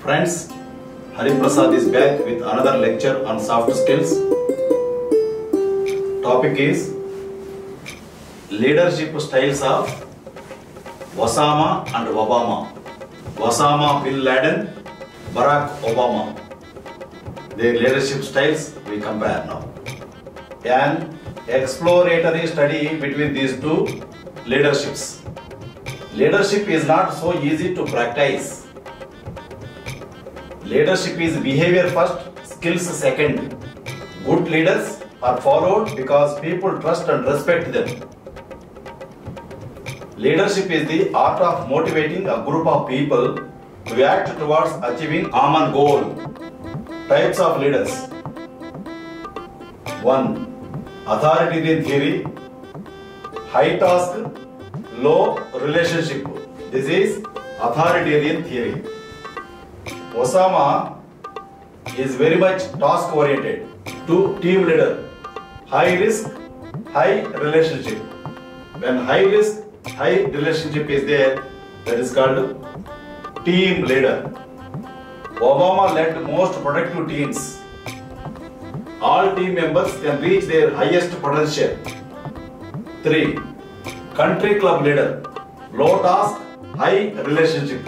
Friends, Hari Prasad is back with another lecture on soft skills. Topic is leadership styles of Osama and Obama. Osama bin Laden, Barack Obama. Their leadership styles we compare now. An exploratory study between these two leaderships. Leadership is not so easy to practice. Leadership is behavior first, skills second. Good leaders are followed because people trust and respect them. Leadership is the art of motivating a group of people to act towards achieving common goal. Types of leaders. 1. Authoritarian theory. High task, low relationship. This is authoritarian theory. Osama is very much task oriented. 2. Team leader. High risk, high relationship. When high risk, high relationship is there, that is called team leader. Obama led most productive teams. All team members can reach their highest potential. 3. Country club leader. Low task, high relationship.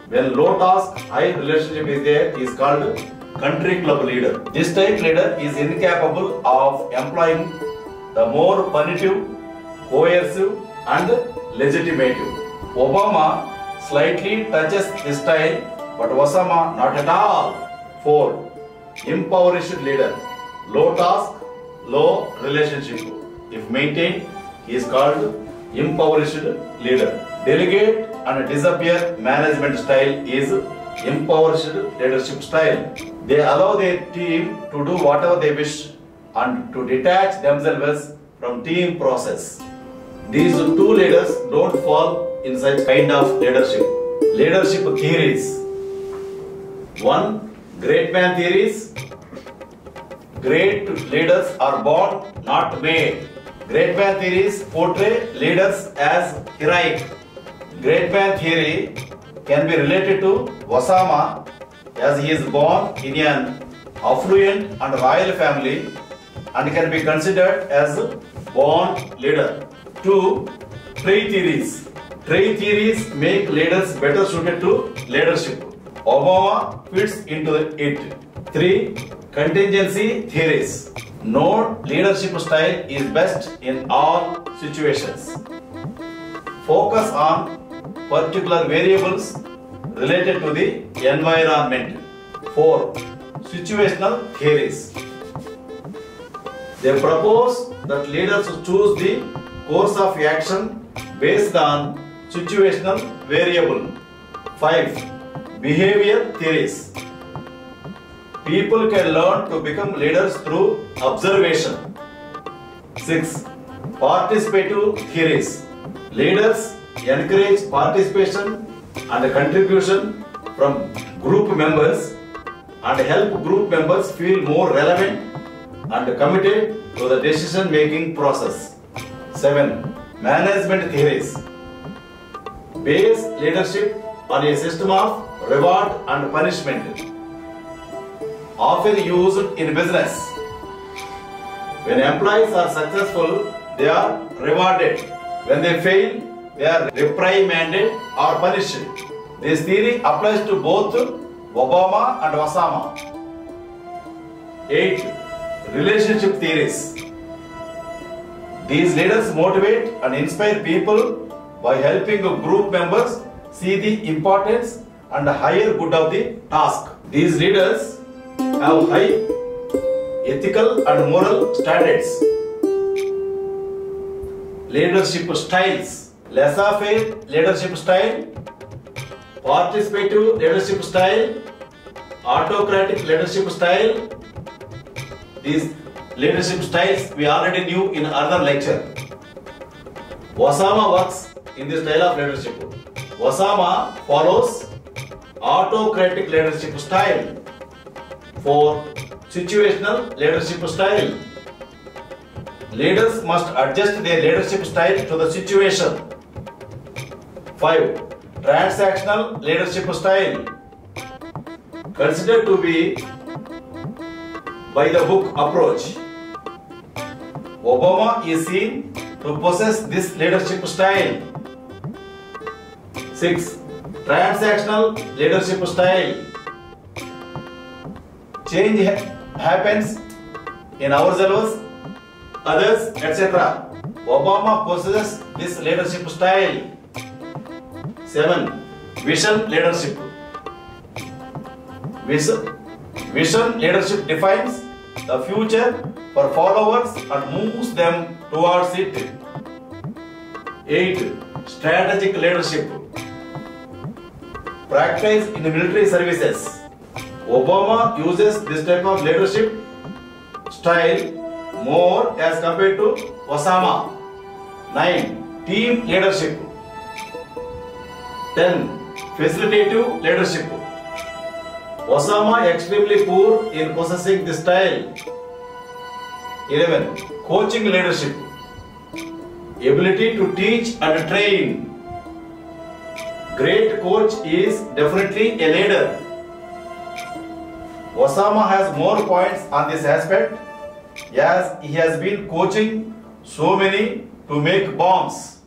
When low task, high relationship is there, is called country club leader. This type leader is incapable of employing the more punitive, coercive and legitimative. Obama slightly touches this style, but Osama not at all. 4. Impoverished leader. Low task, low relationship. If maintained, he is called impoverished leader. Delegate and disappear management style is impoverished leadership style. They allow their team to do whatever they wish and to detach themselves from team process. These two leaders don't fall in such kind of leadership. Leadership theories. 1. Great man theories. Great leaders are born, not made. Great man theories portray leaders as heroic. Great man theory can be related to Osama as he is born in an affluent and royal family and can be considered as a born leader. 2. Trait theories. Trait theories make leaders better suited to leadership. Obama fits into it. 3. Contingency theories. No leadership style is best in all situations. Focus on particular variables related to the environment. 4. Situational theories. They propose that leaders choose the course of action based on situational variable. 5. Behavior theories. People can learn to become leaders through observation. 6. Participative theories. Leaders encourage participation and contribution from group members and help group members feel more relevant and committed to the decision making process. 7. Management theories. Base leadership on a system of reward and punishment. Often used in business. When employees are successful, they are rewarded. When they fail, they are reprimanded or punished. This theory applies to both Obama and Osama. 8. Relationship theories. These leaders motivate and inspire people by helping group members see the importance and higher good of the task. These leaders have high ethical and moral standards. Leadership styles. Laissez-faire leadership style, participative leadership style, autocratic leadership style. These leadership styles we already knew in another lecture. Osama works in this style of leadership. Osama follows autocratic leadership style. 4. Situational leadership style. Leaders must adjust their leadership style to the situation. 5. Transactional leadership style. considered to be by the book approach. Obama is seen to possess this leadership style. 6. Transactional leadership style. Change happens in ourselves, others, etc. Obama possesses this leadership style. 7. Vision leadership. Vision leadership defines the future for followers and moves them towards it. 8. Strategic leadership. Practice in the military services. Obama uses this type of leadership style more as compared to Osama. 9. Team leadership. 10. Facilitative leadership. Osama extremely poor in possessing this style. 11. Coaching leadership. Ability to teach and train. Great coach is definitely a leader. Osama has more points on this aspect as he has been coaching so many to make bombs.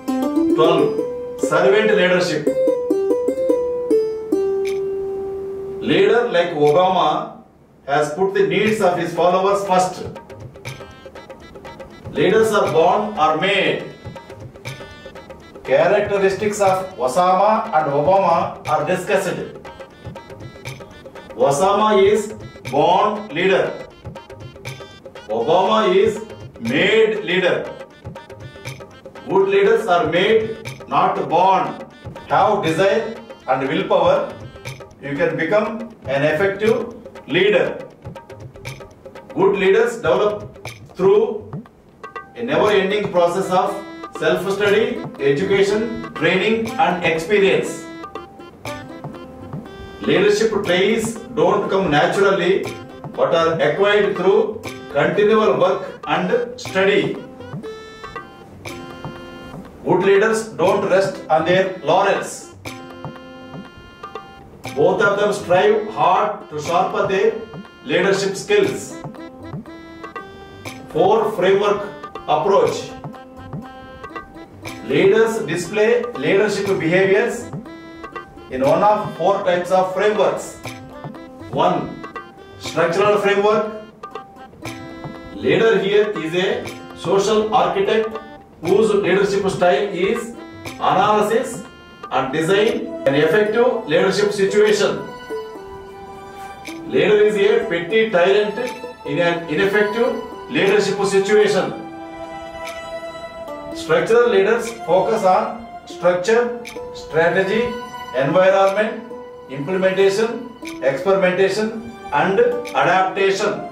12. Servant leadership. Leader like Obama has put the needs of his followers first. Leaders are born or made. Characteristics of Osama and Obama are discussed. Osama is born leader. Obama is made leader. Good leaders are made, not born. Have desire and willpower, you can become an effective leader. Good leaders develop through a never-ending process of self-study, education, training and experience. Leadership traits don't come naturally but are acquired through continual work and study. Good leaders don't rest on their laurels. Both of them strive hard to sharpen their leadership skills. 4. Framework approach. Leaders display leadership behaviors in one of 4 types of frameworks. 1. Structural framework. Leader here is a social architect whose leadership style is analysis and design an effective leadership situation. Leader is a petty tyrant in an ineffective leadership situation. Structural leaders focus on structure, strategy, environment, implementation, experimentation and adaptation.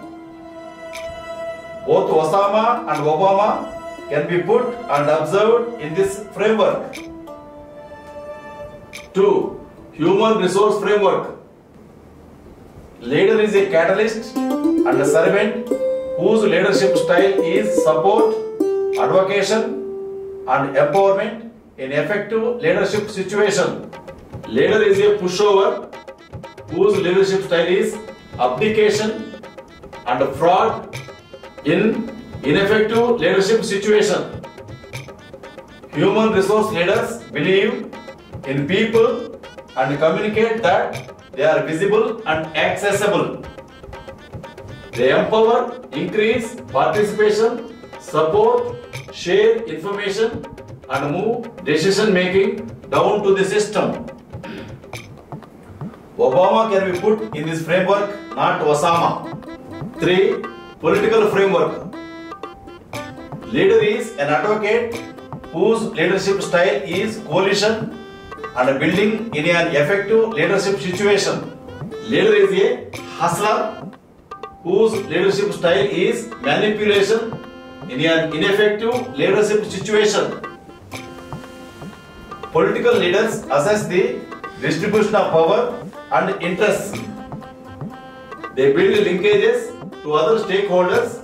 Both Osama and Obama can be put and observed in this framework. 2. Human resource framework. Leader is a catalyst and a servant whose leadership style is support, advocation and empowerment in effective leadership situation. Leader is a pushover whose leadership style is abdication and fraud in ineffective leadership situation. Human resource leaders believe in people and communicate that they are visible and accessible. They empower, increase participation, support, share information and move decision making down to the system. Obama can be put in this framework, not Osama. 3. Political framework. Leader is an advocate whose leadership style is coalition and building in an effective leadership situation. Leader is a hustler whose leadership style is manipulation in an ineffective leadership situation. Political leaders assess the distribution of power and interests. They build linkages to other stakeholders,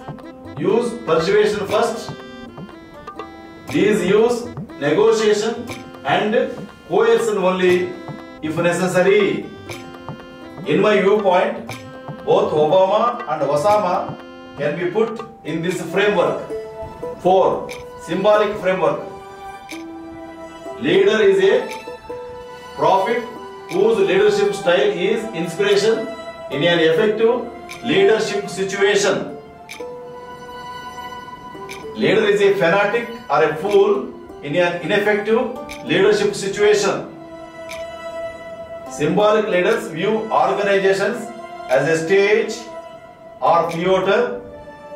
use persuasion first. These use negotiation and coercion only if necessary. In my viewpoint, both Obama and Osama can be put in this framework. 4. Symbolic framework. Leader is a prophet whose leadership style is inspiration in an effective leadership situation. Leader is a fanatic or a fool in an ineffective leadership situation. Symbolic leaders view organizations as a stage or theater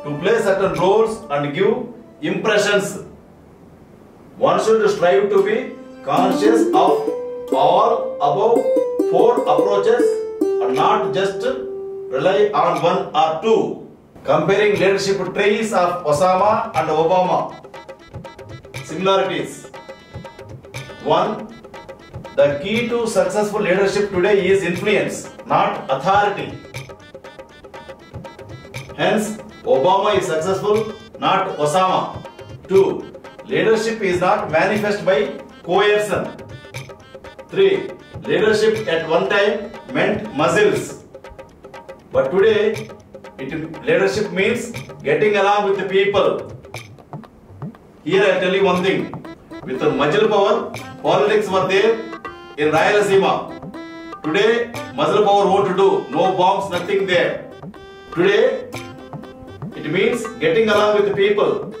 to play certain roles and give impressions. One should strive to be conscious of all above 4 approaches and not just rely on 1 or 2. Comparing leadership traits of Osama and Obama. Similarities. 1. The key to successful leadership today is influence, not authority. Hence, Obama is successful, not Osama. 2. Leadership is not manifest by coercion. 3. Leadership at one time meant muscles. But today, leadership means getting along with the people. Here I tell you one thing. With the muscle power, politics were there in Rayalaseema. Today, muscle power won't do. No bombs, nothing there. Today, it means getting along with the people.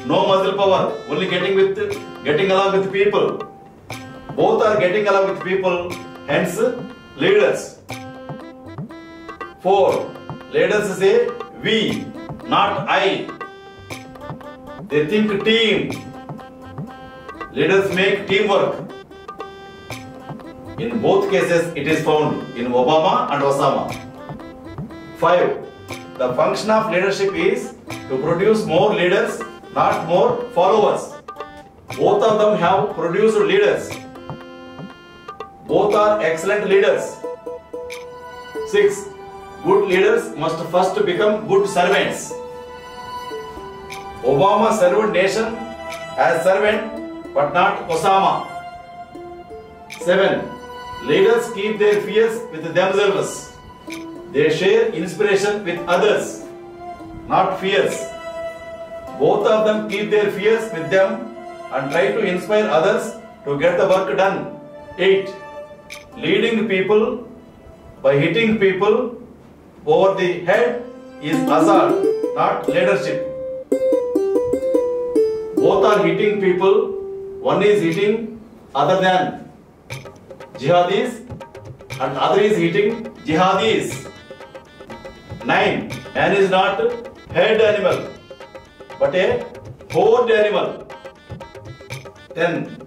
No muscle power, only getting along with people. Both are getting along with people, hence leaders. 4. Leaders say we, not I. They think team. Leaders make teamwork. In both cases, it is found in Obama and Osama. 5. The function of leadership is to produce more leaders, not more followers. Both of them have produced leaders. Both are excellent leaders. 6. Good leaders must first become good servants. Obama served nation as servant, but not Osama. 7. Leaders keep their fears with themselves. They share inspiration with others, not fears. Both of them keep their fears with them and try to inspire others to get the work done. 8. Leading people by hitting people over the head is assault, not leadership. Both are hitting people. One is hitting other than jihadis and other is hitting jihadis. 9. Man is not herd animal but a horde animal. 10.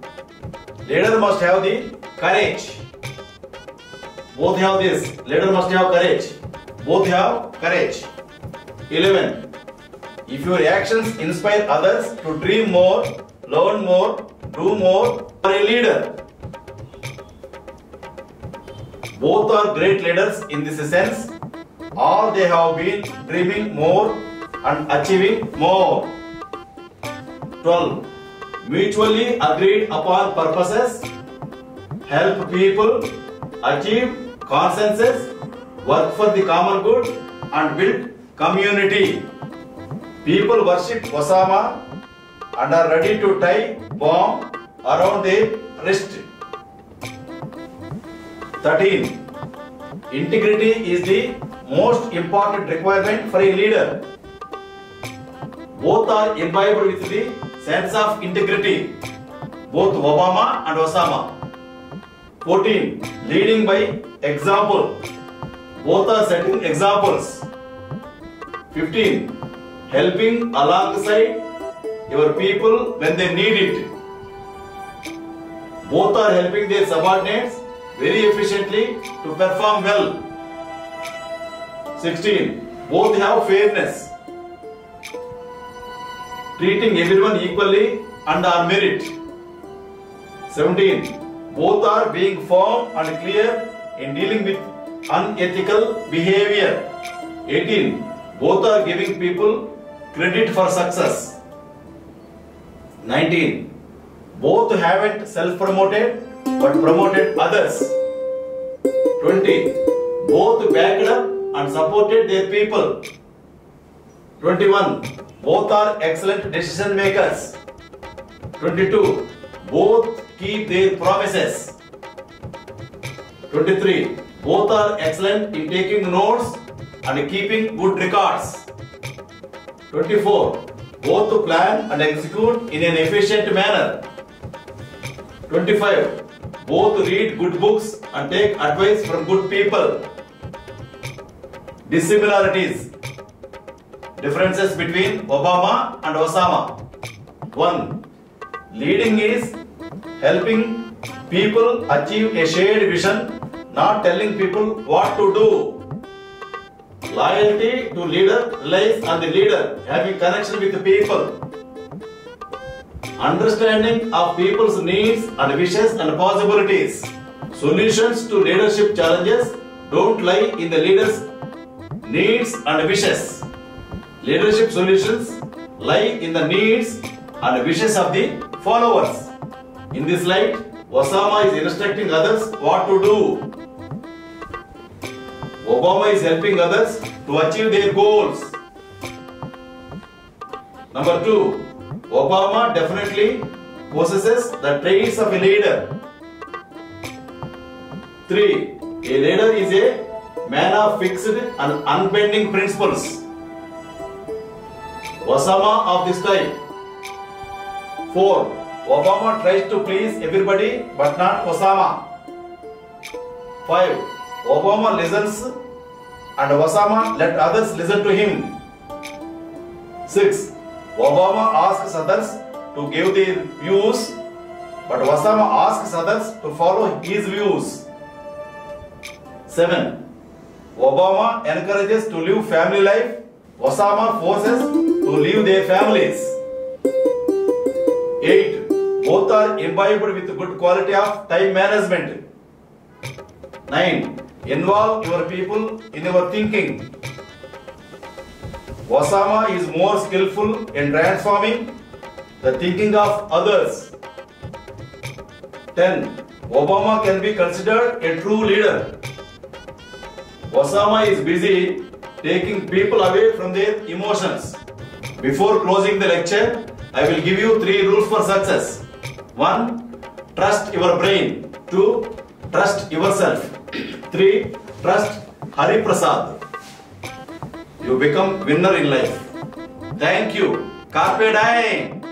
Leader must have the courage. Both have this. Leader must have courage. Both have courage. 11. If your actions inspire others to dream more, learn more, do more, you are a leader. Both are great leaders in this sense. All they have been dreaming more and achieving more. 12. Mutually agreed upon purposes, help people, achieve consensus, work for the common good and build community. People worship Osama and are ready to tie bomb around their wrist. 13. Integrity is the most important requirement for a leader. Both are imbibed with the sense of integrity. Both Obama and Osama. 14. Leading by example. Both are setting examples. 15. Helping alongside your people when they need it. Both are helping their subordinates very efficiently to perform well. 16. Both have fairness, treating everyone equally and on merit. 17. Both are being firm and clear in dealing with unethical behavior. 18. Both are giving people credit for success. 19. Both haven't self-promoted but promoted others. 20. Both backed up and supported their people. 21. Both are excellent decision makers. 22. Both keep their promises. 23. Both are excellent in taking notes and keeping good records. 24. Both plan and execute in an efficient manner. 25. Both read good books and take advice from good people. Dissimilarities. Differences between Obama and Osama. 1. Leading is helping people achieve a shared vision, not telling people what to do. Loyalty to leader relies on the leader having connection with the people. Understanding of people's needs and wishes and possibilities. Solutions to leadership challenges don't lie in the leader's needs and wishes. Leadership solutions lie in the needs and wishes of the followers. In this light, Osama is instructing others what to do. Obama is helping others to achieve their goals. Number 2. Obama definitely possesses the traits of a leader. 3. A leader is a man of fixed and unbending principles. Osama of this type. 4. Obama tries to please everybody but not Osama. 5. Obama listens and Osama let others listen to him. 6. Obama asks others to give their views, but Osama asks others to follow his views. 7. Obama encourages to live family life. Osama forces to leave their families. 8. Both are imbibed with good quality of time management. 9. Involve your people in your thinking. Osama is more skillful in transforming the thinking of others. 10. Obama can be considered a true leader. Osama is busy taking people away from their emotions. Before closing the lecture, I will give you 3 rules for success. 1. Trust your brain. 2. Trust yourself. 3. Trust Hari Prasad. You become winner in life. Thank you. Carpe diem.